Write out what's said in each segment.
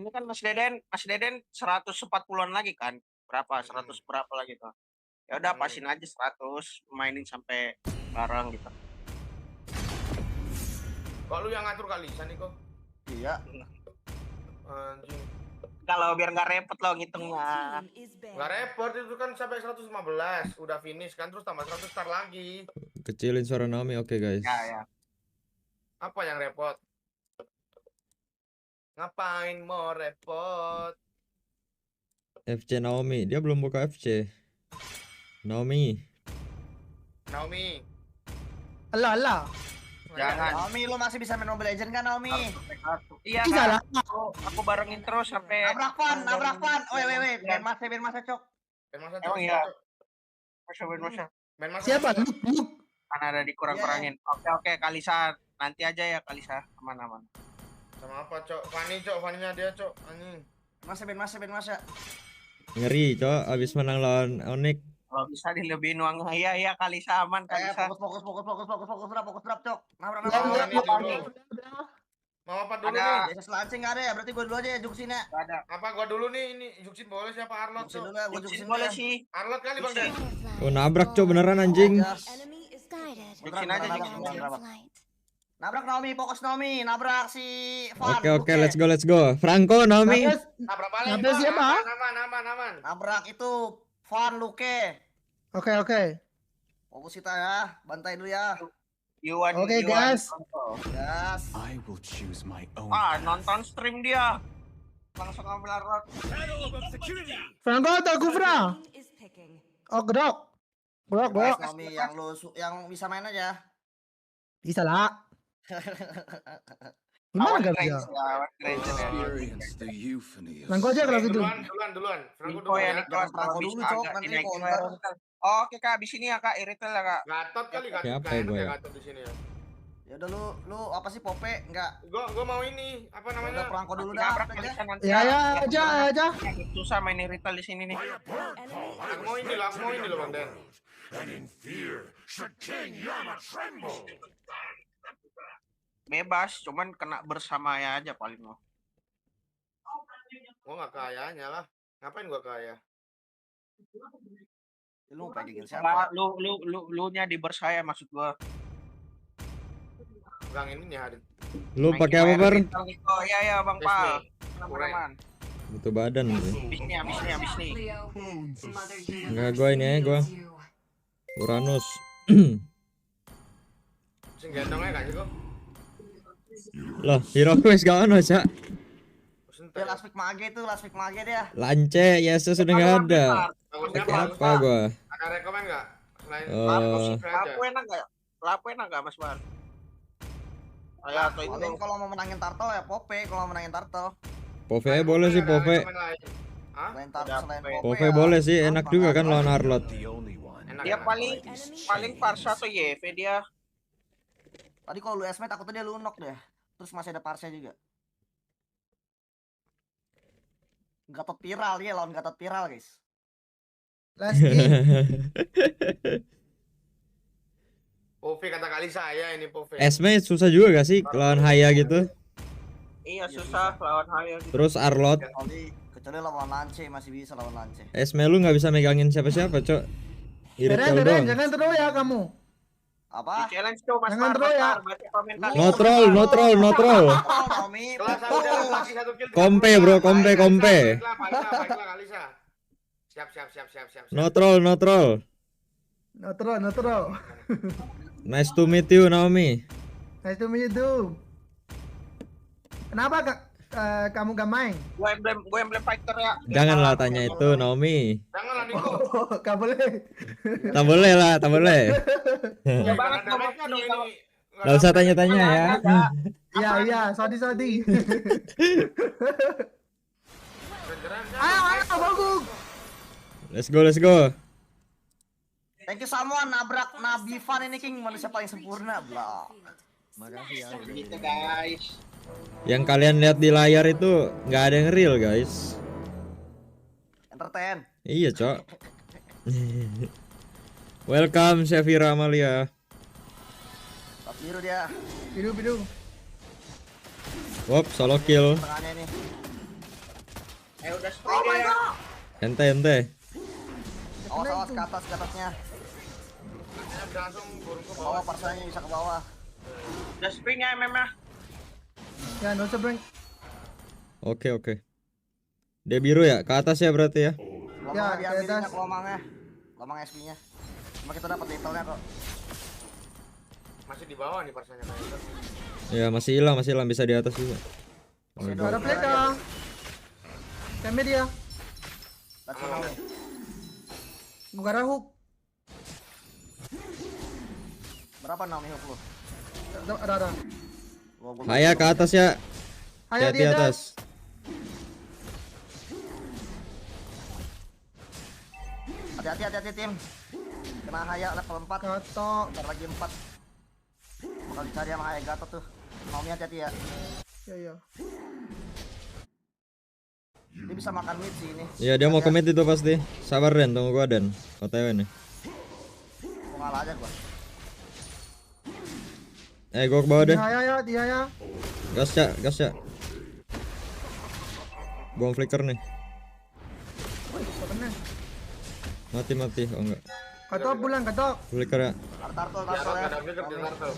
Ini kan Mas Deden 140-an lagi kan? Berapa? 100 berapa lagi tuh? Ya udah pasin aja 100, mainin sampai bareng gitu. Kok lu yang ngatur kali San kok? Iya. Anjing. Kalau biar nggak repot lo ngitungnya. Nggak repot itu kan sampai 115 udah finish kan terus tambah 100 start lagi. Kecilin suara Naomi, oke guys. Ya. Apa yang repot? Ngapain mau repot? FC Naomi, dia belum buka FC. Naomi. Allah. Jangan. Naomi, lu masih bisa main Mobile Legends kan, Naomi? Iya Bisa kan? lah. Aku barengin terus sampai Nabrak pan. Weh, biar masa cok. Main masa Emang iya? Masa. Main masa. Siapa? Lu. Kan ada dikurang-kurangin. Oke, Kalisa. Nanti aja ya Kalisa, aman-aman. Sama apa, Cok? Faninya dia, Cok. Anjing. Masa. Ngeri, Cok, abis menang lawan Onyx. Kalau bisa dilebihin uangnya. Iya Kalisa aman Kalisa. Fokus drop, cok. Nabrak. Mau apa dulu Ada. nih? Yesus lancing nggak ada ya, berarti gue dulu aja ya juksinnya. Gak ada. Apa gua dulu nih? Ini Juksin boleh siapa Arlot, Juksin Cok? dulu ya, gue Juksin juksin boleh ya. sih. Arlot kali Bang Den. Oh, nabrak, Cok, beneran anjing. Juksin aja. Nabrak Naomi, fokus Naomi, nabrak si Van. Oke, let's go. Franco, Naomi. Nabrak balik. Nabrak siapa? Aman. Nabrak itu Van Luke. Oke. Fokus kita ya, bantai dulu ya. Oke, guys. Gas. I will choose my own. Nonton stream dia. Langsung ambil arot. Franco atau Gufra? Oh, Grok. Guys, Naomi yang bisa main aja. Bisa lah. Gimana gak bisa? Experience the euphony of Franco aja kalau gitu. Duluan. Franco Info ya duluan. nih, Jangan Franco dulu, Cok, nanti counter. Oke Kak, abis ini ya Kak, iritel ya Kak. Gatot kali Siapa ya, enak gue? Gatot di sini ya. Ya udah lu apa sih Pope? Enggak. Gua mau ini, apa Udah namanya? Franco dulu dah. Nabrak aja. Kalisa nanti. Ya aja. Susah main iritel di sini nih. Aku mau ini loh Bang Den. Bebas, cuman kena bersama ya aja paling lo. Gua nggak kayanya lah. Ngapain gua kaya? Lu mau pegging siapa? Lu nya di bersaya maksud gua. Bang ini nih hari. Lu pakai apa, Bar? Oh iya Bang Pal. Aman. Butuh badan sih. Abis nih. Enggak, gua ini aja gua. Uranus. Sing gendongnya kan kok. Loh, hero quest gak ono, Cak. Ya last pick mage dia. Lance, Yesus sudah enggak ada. Bagusnya Apa gua? Ada rekomen nggak? Selain Lapu enak gak Mas Bar? Ayo atau itu. Paling kalau mau menangin turtle ya Pope, kalau mau menangin turtle. Pove boleh sih, Pove. Selain turtle selain Pope. Pove boleh sih, enak juga kan lawan Arlot. The only one. Dia paling Parsa atau YV dia. Tadi kalau lu esme takutnya dia lunok deh. Terus masih ada Parsa juga. Gatot viral ya, lawan Gatot viral guys. Last game. Pove kata kali saya ini Pove. Esme susah juga gak sih lawan Haya gitu? Iya susah lawan Haya gitu. Terus Arlot, Kecuali lawan Lance masih bisa lawan Lance. Esme lu nggak bisa megangin siapa-siapa, Cok. Iritel doang. Jangan terus ya kamu. Apa? Di challenge tuh Mas Jangan Bar, terus ya. baca komentar. No troll. Naomi. Kelas lagi satu kill. Kompe, bro, kompe. Baiklah Kalisa. Siap. No troll. No troll. Nice to meet you, Naomi. Nice to meet you. Kenapa kamu gak main? Gue emblem fighter ya. Janganlah tanya itu, Naomi. Janganlah Niko. Oh, gak boleh. Tak boleh lah, tak boleh. Ya banget Ada mereka dong ini. Nggak usah tanya-tanya ya. Iya, sorry. Ayo, bagus. Let's go. Thank you Samuan nabrak Nabi Van ini King manusia paling sempurna. Blah. Makasih ya. Gitu guys. Yang kalian lihat di layar itu nggak ada yang real, guys. Entertain. Iya, Cok. Welcome, Syafira Amalia. Top biru dia. Bidu. Wop, solo kill. Tengahnya nih. Ente. Awas awas ke atasnya. Nantinya bisa langsung burung ke Bawah bawah. parsanya bisa ke bawah. Udah sprint ya MM-nya. Ya, no usah blank. Oke. Dia biru ya, ke atas ya berarti ya. Lomangnya ke diambilnya atas. ke lomangnya. Lomang SP-nya. Cuma kita dapat lethal-nya kok. Masih di bawah nih parsanya kayaknya. Ya masih hilang bisa di atas juga. Masih Gak ada flag ah. Kami dia. Let's go. Gua ada hook. Berapa Naomi hook lu? Ada. Gua Haya ke atas ya. Ayo Hati-hati dia atas. Hati-hati tim. Kena Haya level 4. Gatot. Bentar lagi 4. Bakal dicari sama Haya Gatot tuh. Naomi hati-hati ya. Ya. Dia bisa makan mid sih ini. Iya dia mau commit itu pasti. Sabar Den, tunggu gua Den. OTW nih. Gua ngalah aja gua. Gua ke bawah deh. Dia ya. Gas ya. Buang flicker nih. Bener. Mati. Oh enggak. Gatot bulan, gatot. Flicker ya. Turtle Di ya. ada flicker di turtle.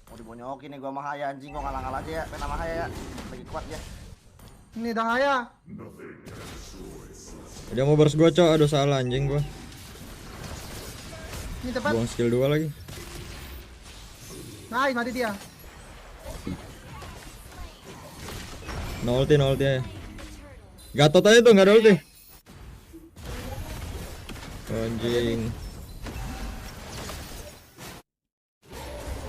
Mau dibonyokin nih gua sama Haya anjing, gua ngalah-ngalah aja ya. Main sama Haya ya. Lagi kuat ya. Ini dah Haya. Dia mau burst gua, Cok. Aduh salah anjing gua. Ini tepat. Buang skill 2 lagi. Nice, mati dia. No ulti ya. Gatot aja tuh, enggak ada ulti. Anjing.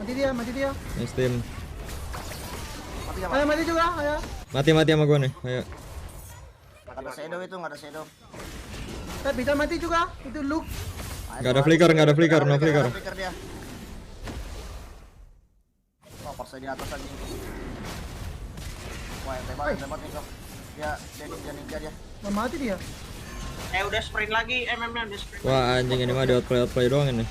Mati dia. Nice team. Mati ya, Ayo mati juga, ayo. Mati sama gua nih. Ayo. Gak ada shadow itu, gak ada shadow. Bisa mati juga. Itu Luke. Enggak ada flicker, no flicker. Flicker dia. Oh, parsa di atas anjing. Wah, yang tembak nih kok. Dia ninja dia. Mati dia. Udah sprint lagi MM-nya, udah sprint. Wah anjing ini mah di outplay doang ini.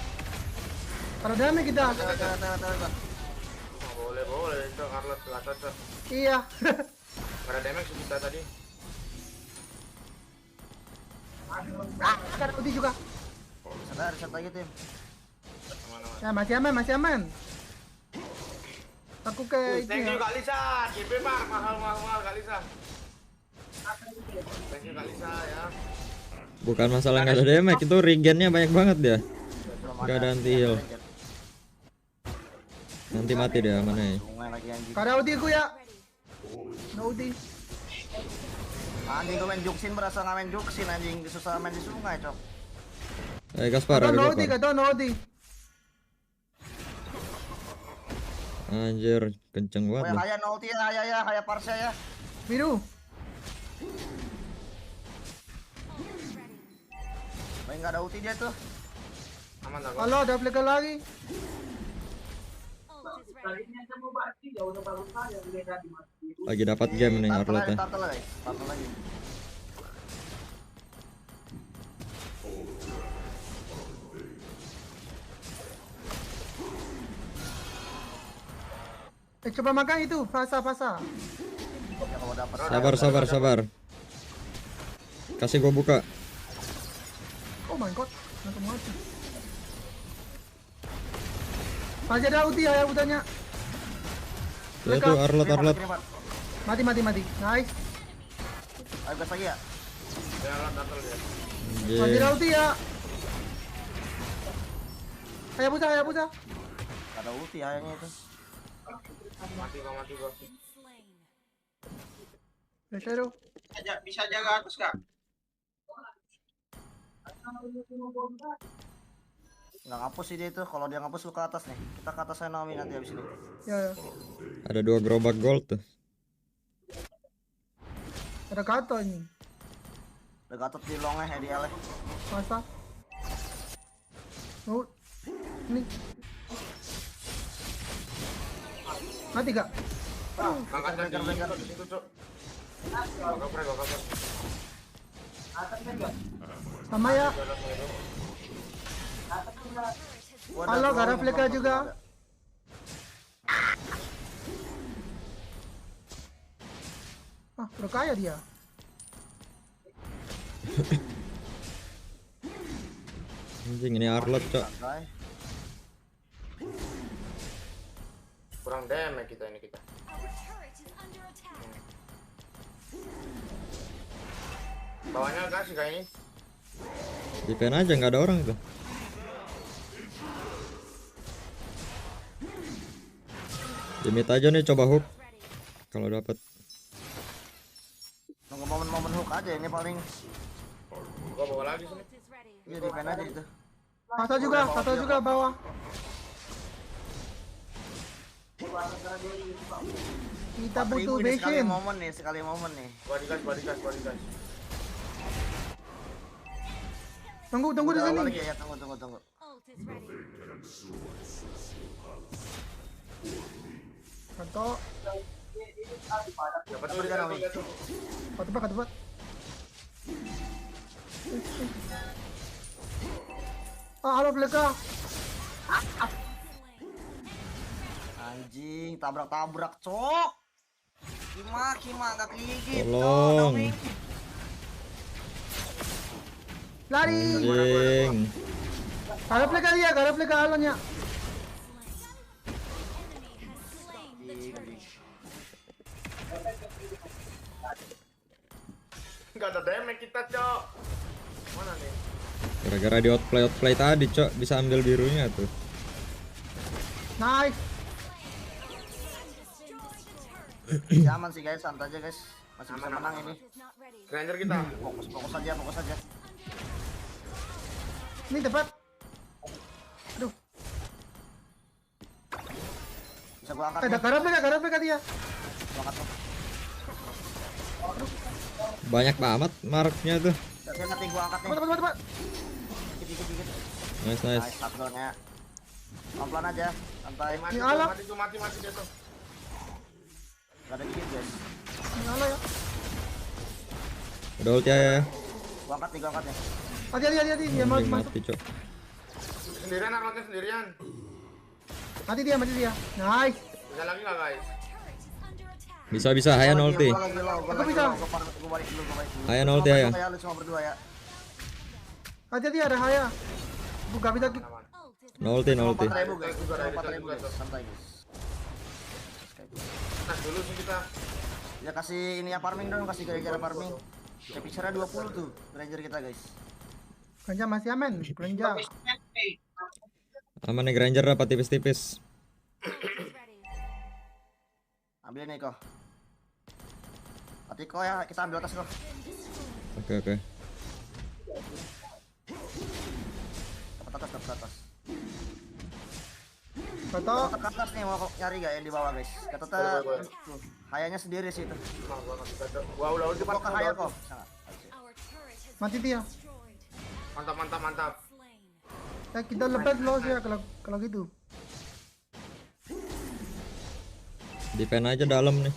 Ada damage kita. Tengah. Boleh itu Carlos ke atas tuh. Iya. Gak ada damage kita tadi. Ada ulti juga. Reset lagi tim. Aman-aman. Ya masih aman. Aku ke itu Thank you ya. Kak Lisa. JP Pak, mahal Kak Lisa. Thank you Kak Lisa ya. Bukan masalah nggak ada damage, itu regennya banyak banget dia. Belum Nggak ada anti heal. Nanti mati dia mana ya. Sungai lagi anjing. Kada ulti ku ya. No ulti. Anjing gue main juksin berasa nggak main juksin anjing, susah main di sungai cok. Gaspar, Gatot ada no ulti, Gaspar. gatot no ulti. Anjir, kenceng Oh banget ya dah. Haya no ulti ya, Haya parsa ya. Biru. Main nggak ada ulti dia tuh. Aman tak? Halo, ada flicker lagi. Lagi dapat game nih Arlota. Turtle lagi. Coba makan itu, fasa. Ya kalau dapat. Sabar. Kasih gua buka. Oh my god, langsung mati. Masih ada ulti ya utanya. Ya itu Arlot. Mati. Nice. Ayo gas lagi ya. Ya lah turtle dia. Masih Anjir. ada ulti ya. Ayo busa. Gak ada ulti Hayanya itu. Mati gua. Shadow. Bisa jaga atas Kak. Nggak ngapus sih dia itu. Kalau dia ngapus lu ke atas nih. Kita ke atas Naomi nanti habis ini. Ya. Ada 2 gerobak gold tuh. Ada gatot ini. Udah gatot di longnya ya di Ale. Masa. Oh. Ini. Mati gak? Angkat Flicker. di situ, Cok. Gua cover. Sama ya. Halo, gak ada flicker juga. Berkaya dia. Anjing ini Arlot, Cok. Santai. Kurang damage kita ini kita. Bawahnya kasih kayak ini. Defend aja nggak ada orang itu. Limit aja nih coba hook. Kalau dapat. Tunggu momen-momen hook aja ini paling. Gua bawa lagi sini. Iya defend aja itu. Satu juga bawah. Kita butuh 4.000 ini sekali Bashin. momen nih. Gua digas. Tunggu di Udah, sini. lagi ya, tunggu. Kato, Dapat Dapat kan, Nawi? cepat. Halo Bleka. Anjing, tabrak, cok. Kima enggak gigit. Tolong. Lari. Anjing. Garap Bleka halonya. Enggak ada damage kita, Cok. Mana nih? Gara-gara di outplay tadi, Cok, bisa ambil birunya tuh. Nice. Masih aman sih guys, santai aja guys. Masih bisa Aman. menang ini. Ranger kita. Fokus aja. Ini tepat. Aduh, Bisa gua angkat. ada garap Bleka dia. Gua angkat tuh. Banyak banget marknya tuh. Nanti gua angkat nih. Tepat. Dikit. Nice. Nice, shutdown-nya. Pelan-pelan aja, santai. Mati Ini tuh, alam. mati dia tuh. Gak ada gigit guys. Halo ya. Udah ulti ya. Gua angkat nih. Hati. Dia mau Anjing masuk. mati, Cok. Sendirian, Arlotnya sendirian. Mati dia. Nice. Bisa lagi nggak, guys? Bisa Hayan ulti. Aku bisa. Gua balik dulu. Hayan ulti ya. Ya, lu cuma berdua ya. Hati ada Haya. Buka bisa. Aman. No ulti. 4.000 guys. 4.000 guys. Santai guys. Nah, dulu sih kita. Ya kasih ini ya farming dong, kasih gara-gara farming. Episode 20 tuh ranger kita guys. Ganja masih aman. Ganja. Aman nih Granger dapat tipis-tipis. Ambil nih kok. Hati kok ya, kita ambil atas kok. Oke. Dapat atas. Kato. Kita ke atas nih mau nyari gak yang di bawah guys. Kata Boleh. tuh hayanya sendiri sih itu. Nah, gua masih ada. Gua udah Kok ke haya kok. Sangat. Mati dia. Mantap. Ya kita lepas loss ya kalau gitu. Defend aja dalam nih.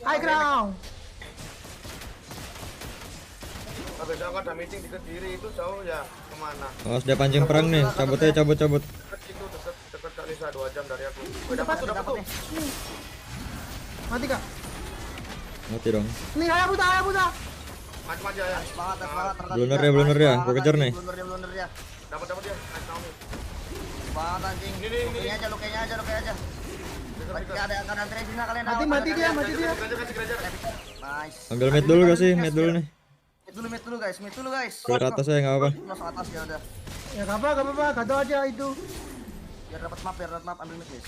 High ground. Tapi besok ada meeting di Kediri itu jauh ya kemana? Awas dia pancing perang nih. Cabut. Dekat situ dekat Kalisa 2 jam dari aku. Udah dapat Dapat nih. Mati kak. Mati dong. Nih Haya buta. Macam aja ya. Semangat. Blunder dia. Gua kejar nih. Blunder dia. Dapat dia. Nice Naomi. Semangat anjing. Ini. Lukenya aja. Ada Trezina kalian. Mati dia. Kasih Granger. Nice. Ambil mid dulu gak sih? Mid dulu nih. Mid dulu guys. Clear atas aja nggak apa. Los atas ya udah. Ya gak apa. Kato aja itu. Biar dapat map ambil mid guys.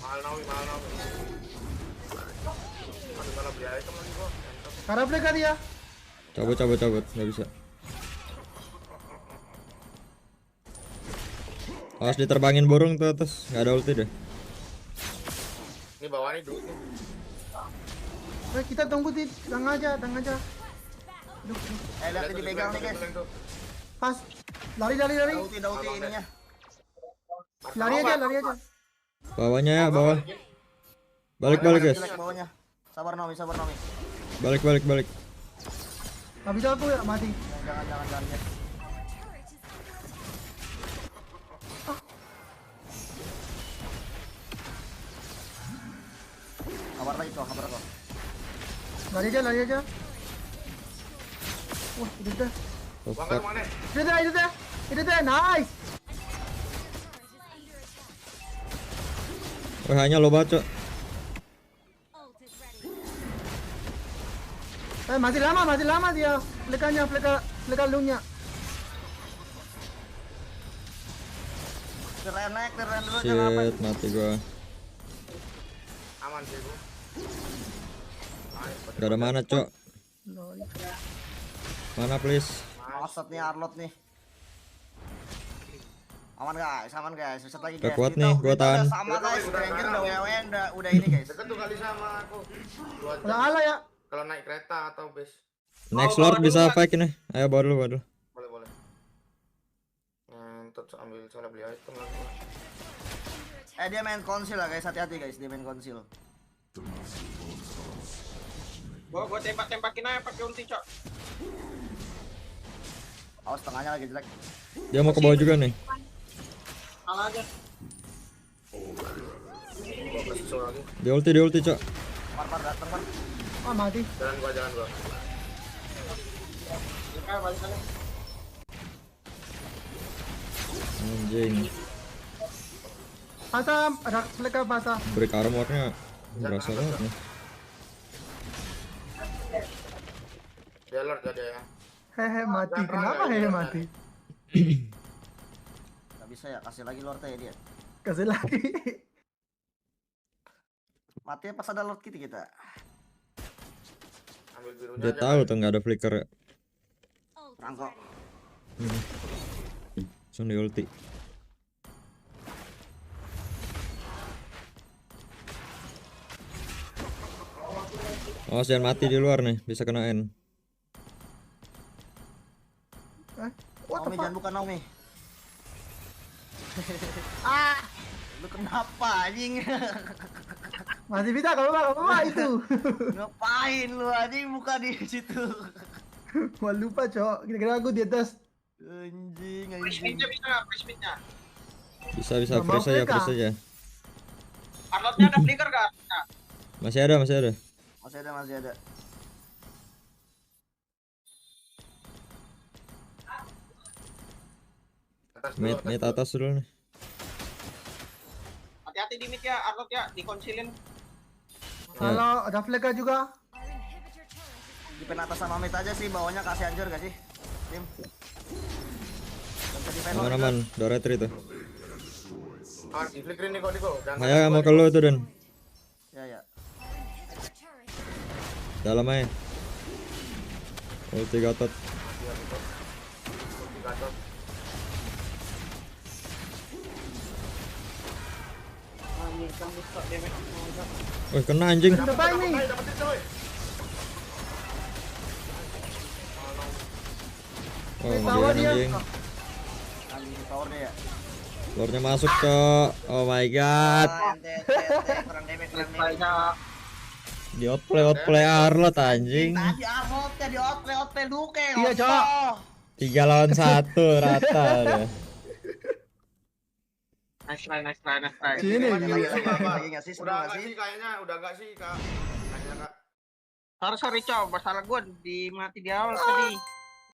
Mahal Naomi. Aduh, salah beli item lagi gua. Garap Bleka dia. Cabut. Nggak bisa. Awas diterbangin burung tuh atas. Nggak ada ulti deh. Ini bawah nih dulu nih. Kita tunggu di tengah aja. Lihat dipegang nih guys. Pas. Lari. Dauti ininya. Lari aja. Bawahnya ya, bawah. Balik guys. Jelek bawahnya. Sabar Nomi. Balik. Nggak bisa aku ya mati. Jangan. Jet. Kabar kok. Lari aja. Wah, itu dah. Bang ke mana? Itu dah, nice. Oh, hanya lo baca. Masih lama dia. Fleka lunya. Keren dulu jangan apa. Shit, mati gua. Aman sih gua. Gak ada mana, Cok. Mana please? Maksud nih Arlot nih. Aman guys. Bisa lagi Udah guys. kuat Kita nih, udah gua tahan. sama guys. Stranger udah WWN udah ini guys. Deket tuh kali sama aku. 2 Udah jam. ala ya. Kalau naik kereta atau bis. Next Lord bisa fake ini. Ayo bawa dulu. Boleh. Ngentot ambil soalnya beli item lagi. Dia main konsil lah guys, hati-hati guys, dia main konsil. Gua tembak-tembakin aja pakai ulti, Cok. Awas tengahnya lagi jelek. Dia mau ke bawah juga nih. Salah aja. Gua kasih suara lagi. Dia ulti, Cok. Par datang par. Mati. Jalan gua. Balik kali. Anjing. Pasang, ada fleka pasang. Break armornya berasa banget nih. Dia Lord ada ya. Hehe mati. Kenapa hehe mati? Gak bisa ya, kasih lagi Lord ya dia. Kasih lagi. Mati pas ada Lord kita. Ambil birunya. Dia tahu tuh nggak ada flicker ya. Rangkok. Langsung di ulti. Oh, jangan mati di luar nih, bisa kena N. What the Naomi fuck? jangan buka Naomi. Lu kenapa anjing? Masih bisa kalau apa itu. Ngapain lu anjing buka di situ? Gua lupa, Cok. Kira-kira aku di atas. Anjing. Prismitnya bisa nggak? Prismitnya. Bisa, Nggak mau freeze aja, flicker. freeze aja. Arlotnya ada flicker nggak? Nah, Masih ada. Masih ada. Atas Mid atas dulu nih. hati-hati di mid ya, Arlot ya, dikonsilin. Kalau ada fleka juga. Dipen atas sama mid aja sih, bawahnya kasih hancur gak sih? Tim. Bisa dipen Lord. Aman, udah retreat tuh. di flickerin nih Diko. Ayo mau ke lu tuh Dan. Ya. Dalam aja. Ulti Gatot. Wih, kena anjing. Depan nih. Dapetin coy. Oh, Tawa dia dia. anjing. Anjing power dia ya. Lordnya masuk, Cok. Oh my god. Kurang damage. Di outplay Arlot anjing. Tadi Arnold ya di outplay Luke. Iya, Cok. 3 lawan 1 rata deh. Nice try. Sini. Lagi nggak sih? Udah enggak sih kayaknya, udah enggak sih Kak. Kayaknya Kak. Sorry, Cok, masalah gue di mati di awal tadi.